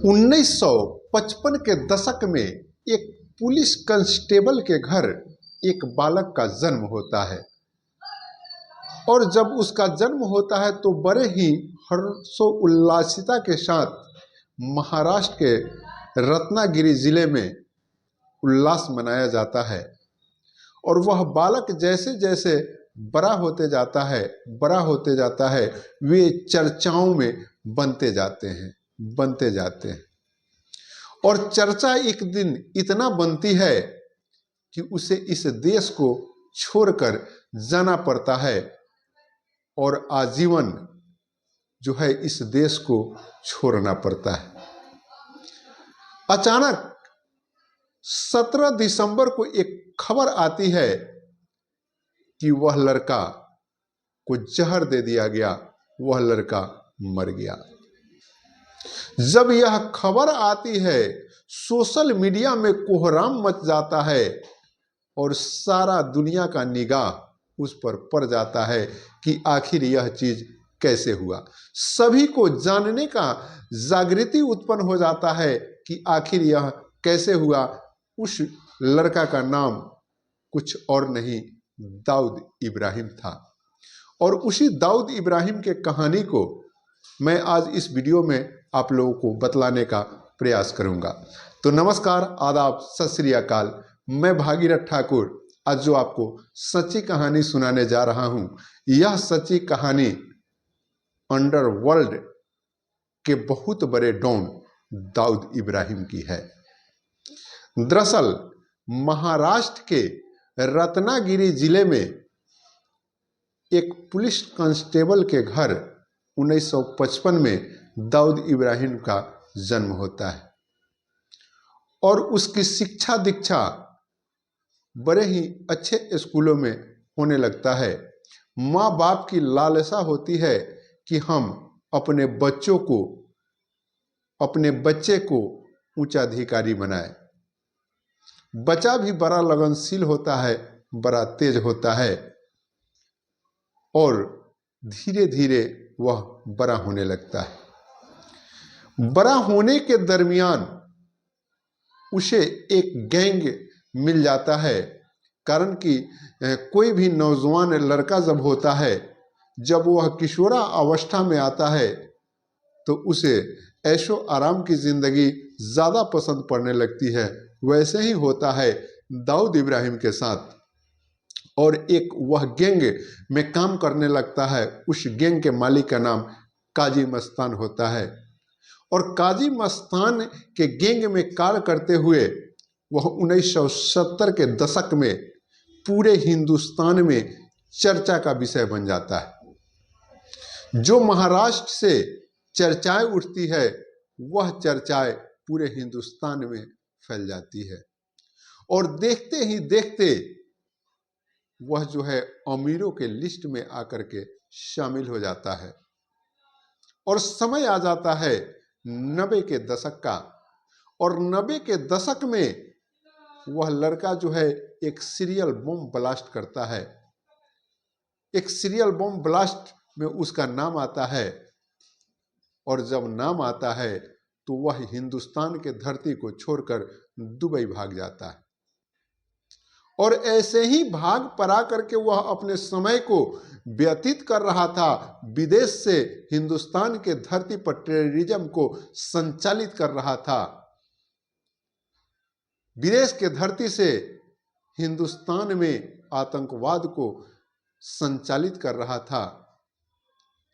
1955 के दशक में एक पुलिस कांस्टेबल के घर एक बालक का जन्म होता है और जब उसका जन्म होता है तो बड़े ही हर्षोल्लासिता के साथ महाराष्ट्र के रत्नागिरी जिले में उल्लास मनाया जाता है। और वह बालक जैसे जैसे बड़ा होते जाता है वे चर्चाओं में बनते जाते हैं और चर्चा एक दिन इतना बनती है कि उसे इस देश को छोड़कर जाना पड़ता है और आजीवन जो है इस देश को छोड़ना पड़ता है। अचानक 17 दिसंबर को एक खबर आती है कि वह लड़का को जहर दे दिया गया, वह लड़का मर गया। जब यह खबर आती है सोशल मीडिया में कोहराम मच जाता है और सारा दुनिया का निगाह उस पर पड़ जाता है कि आखिर यह चीज कैसे हुआ। सभी को जानने का जागृति उत्पन्न हो जाता है कि आखिर यह कैसे हुआ। उस लड़का का नाम कुछ और नहीं दाऊद इब्राहिम था और उसी दाऊद इब्राहिम के कहानी को मैं आज इस वीडियो में आप लोगों को बतलाने का प्रयास करूंगा। तो नमस्कार, आदाब, सत श्री अकाल। मैं भागीरथ ठाकुर आज जो आपको सच्ची कहानी सुनाने जा रहा हूं, यह सच्ची कहानी अंडरवर्ल्ड के बहुत बड़े डॉन दाऊद इब्राहिम की है। दरअसल महाराष्ट्र के रत्नागिरी जिले में एक पुलिस कांस्टेबल के घर 1955 में दाऊद इब्राहिम का जन्म होता है और उसकी शिक्षा दीक्षा बड़े ही अच्छे स्कूलों में होने लगता है। माँ बाप की लालसा होती है कि हम अपने बच्चे को उच्चाधिकारी बनाए। बच्चा भी बड़ा लगनशील होता है, बड़ा तेज होता है और धीरे धीरे वह बड़ा होने लगता है। बड़ा होने के दरमियान उसे एक गैंग मिल जाता है, कारण कि कोई भी नौजवान लड़का जब होता है, जब वह किशोरा अवस्था में आता है तो उसे ऐशो आराम की जिंदगी ज़्यादा पसंद पड़ने लगती है। वैसे ही होता है दाऊद इब्राहिम के साथ और एक वह गैंग में काम करने लगता है। उस गैंग के मालिक का नाम काजी मस्तान होता है और काजी मस्तान के गैंग में कार्य करते हुए वह 1970 के दशक में पूरे हिंदुस्तान में चर्चा का विषय बन जाता है। जो महाराष्ट्र से चर्चाएं उठती है वह चर्चाएं पूरे हिंदुस्तान में फैल जाती है और देखते ही देखते वह जो है अमीरों के लिस्ट में आकर के शामिल हो जाता है और समय आ जाता है 90 के दशक का और 90 के दशक में वह लड़का जो है एक सीरियल बम ब्लास्ट करता है। एक सीरियल बम ब्लास्ट में उसका नाम आता है और जब नाम आता है तो वह हिंदुस्तान के धरती को छोड़कर दुबई भाग जाता है और ऐसे ही भाग पड़ा करके वह अपने समय को व्यतीत कर रहा था। विदेश से हिंदुस्तान के धरती पर टेररिज्म को संचालित कर रहा था, विदेश के धरती से हिंदुस्तान में आतंकवाद को संचालित कर रहा था।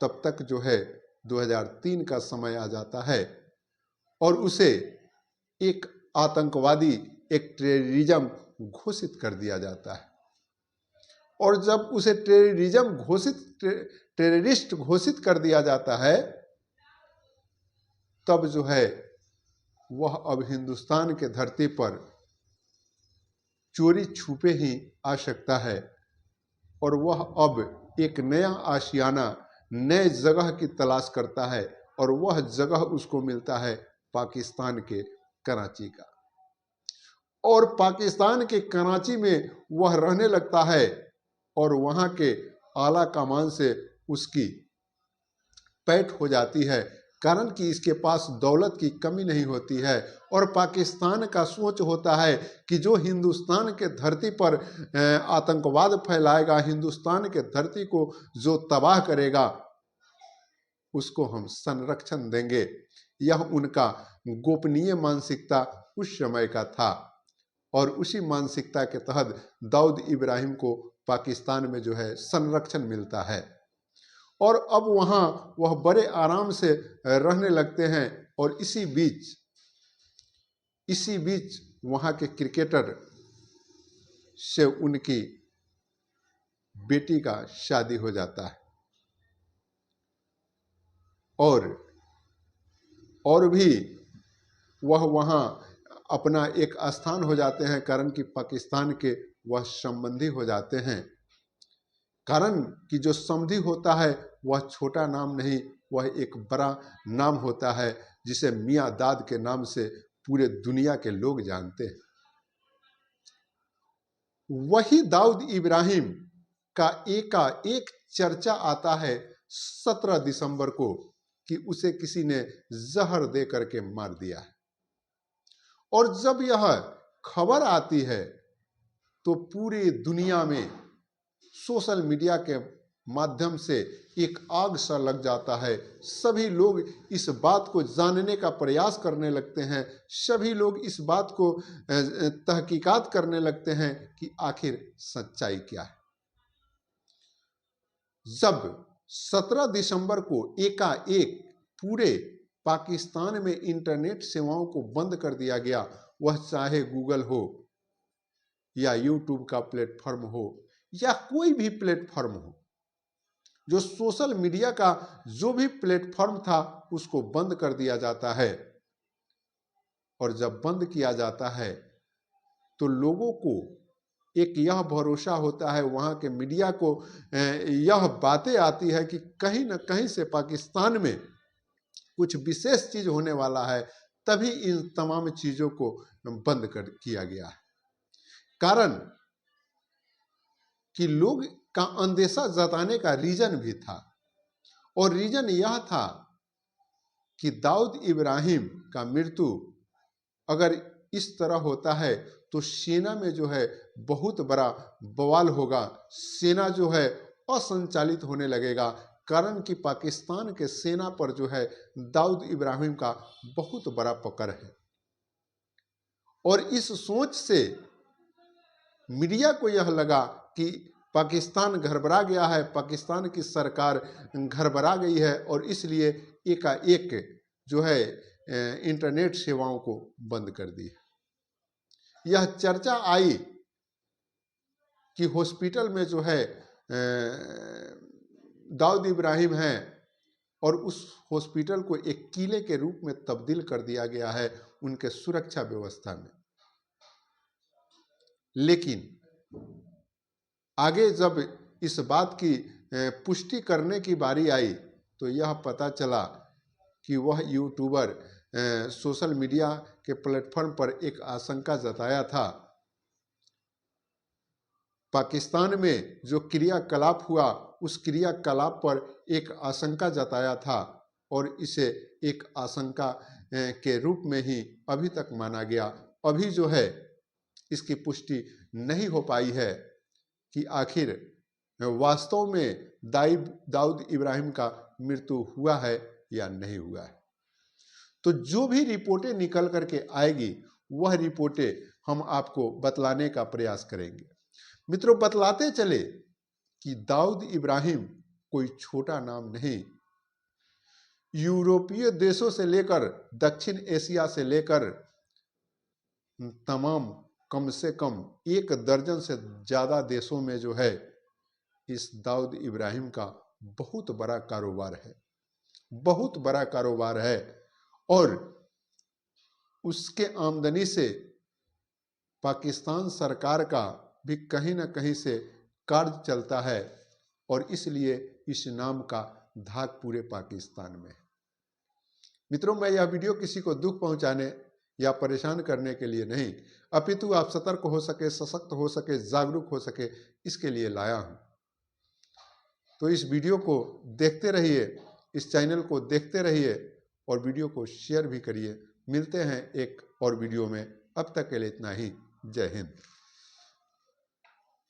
तब तक जो है 2003 का समय आ जाता है और उसे एक आतंकवादी, एक टेररिज्म घोषित कर दिया जाता है और जब उसे टेररिस्ट घोषित कर दिया जाता है तब जो है वह अब हिंदुस्तान के धरती पर चोरी छुपे ही आ सकता है और वह अब एक नया आशियाना, नए जगह की तलाश करता है और वह जगह उसको मिलता है पाकिस्तान के कराची का और पाकिस्तान के कराची में वह रहने लगता है और वहाँ के आला कमान से उसकी पैठ हो जाती है। कारण कि इसके पास दौलत की कमी नहीं होती है। और पाकिस्तान का सोच होता है कि जो हिंदुस्तान के धरती पर आतंकवाद फैलाएगा, हिंदुस्तान के धरती को जो तबाह करेगा, उसको हम संरक्षण देंगे। यह उनका गोपनीय मानसिकता उस समय का था और उसी मानसिकता के तहत दाऊद इब्राहिम को पाकिस्तान में जो है संरक्षण मिलता है और अब वहाँ वह बड़े आराम से रहने लगते हैं। और इसी बीच वहाँ के क्रिकेटर से उनकी बेटी का शादी हो जाता है और भी वह वहाँ अपना एक स्थान हो जाते हैं, कारण कि पाकिस्तान के वह संबंधी हो जाते हैं। कारण कि जो समधी होता है वह छोटा नाम नहीं, वह एक बड़ा नाम होता है जिसे मियाँ दाद के नाम से पूरे दुनिया के लोग जानते हैं। वही दाऊद इब्राहिम का एकाएक चर्चा आता है 17 दिसंबर को कि उसे किसी ने जहर दे करके मार दिया है। और जब यह खबर आती है तो पूरी दुनिया में सोशल मीडिया के माध्यम से एक आग सा लग जाता है। सभी लोग इस बात को जानने का प्रयास करने लगते हैं, सभी लोग इस बात को तहकीकात करने लगते हैं कि आखिर सच्चाई क्या है। जब 17 दिसंबर को एकाएक पूरे पाकिस्तान में इंटरनेट सेवाओं को बंद कर दिया गया, वह चाहे गूगल हो या यूट्यूब का प्लेटफॉर्म हो या कोई भी प्लेटफॉर्म हो, जो सोशल मीडिया का जो भी प्लेटफॉर्म था उसको बंद कर दिया जाता है। और जब बंद किया जाता है तो लोगों को एक यह भरोसा होता है, वहाँ के मीडिया को यह बातें आती है कि कहीं न कहीं से पाकिस्तान में कुछ विशेष चीज होने वाला है, तभी इन तमाम चीजों को बंद कर किया गया है। कारण कि लोग का अंदेशा जताने का रीजन भी था और रीजन यह था कि दाऊद इब्राहिम का मृत्यु अगर इस तरह होता है तो सेना में जो है बहुत बड़ा बवाल होगा, सेना जो है असंचालित होने लगेगा। कारण कि पाकिस्तान के सेना पर जो है दाऊद इब्राहिम का बहुत बड़ा पकड़ है और इस सोच से मीडिया को यह लगा कि पाकिस्तान गड़बड़ा गया है, पाकिस्तान की सरकार गड़बड़ा गई है और इसलिए एकाएक जो है इंटरनेट सेवाओं को बंद कर दी है। यह चर्चा आई कि हॉस्पिटल में जो है दाऊद इब्राहिम हैं और उस हॉस्पिटल को एक किले के रूप में तब्दील कर दिया गया है उनके सुरक्षा व्यवस्था में। लेकिन आगे जब इस बात की पुष्टि करने की बारी आई तो यह पता चला कि वह यूट्यूबर सोशल मीडिया के प्लेटफॉर्म पर एक आशंका जताया था। पाकिस्तान में जो क्रियाकलाप हुआ उस क्रियाकलाप पर एक आशंका जताया था और इसे एक आशंका के रूप में ही अभी तक माना गया। अभी जो है इसकी पुष्टि नहीं हो पाई है कि आखिर वास्तव में दाऊद इब्राहिम का मृत्यु हुआ है या नहीं हुआ है। तो जो भी रिपोर्टें निकल करके आएगी वह रिपोर्टें हम आपको बतलाने का प्रयास करेंगे। मित्रों, बतलाते चले कि दाऊद इब्राहिम कोई छोटा नाम नहीं। यूरोपीय देशों से लेकर दक्षिण एशिया से लेकर तमाम कम से कम 1 दर्जन से ज़्यादा देशों में जो है इस दाऊद इब्राहिम का बहुत बड़ा कारोबार है, बहुत बड़ा कारोबार है और उसके आमदनी से पाकिस्तान सरकार का भी कहीं ना कहीं से कार्य चलता है और इसलिए इस नाम का धाक पूरे पाकिस्तान में है। मित्रों, मैं यह वीडियो किसी को दुख पहुंचाने या परेशान करने के लिए नहीं, अपितु आप सतर्क हो सके, सशक्त हो सके, जागरूक हो सके, इसके लिए लाया हूं। तो इस वीडियो को देखते रहिए, इस चैनल को देखते रहिए और वीडियो को शेयर भी करिए। मिलते हैं एक और वीडियो में, अब तक के लिए इतना ही। जय हिंद।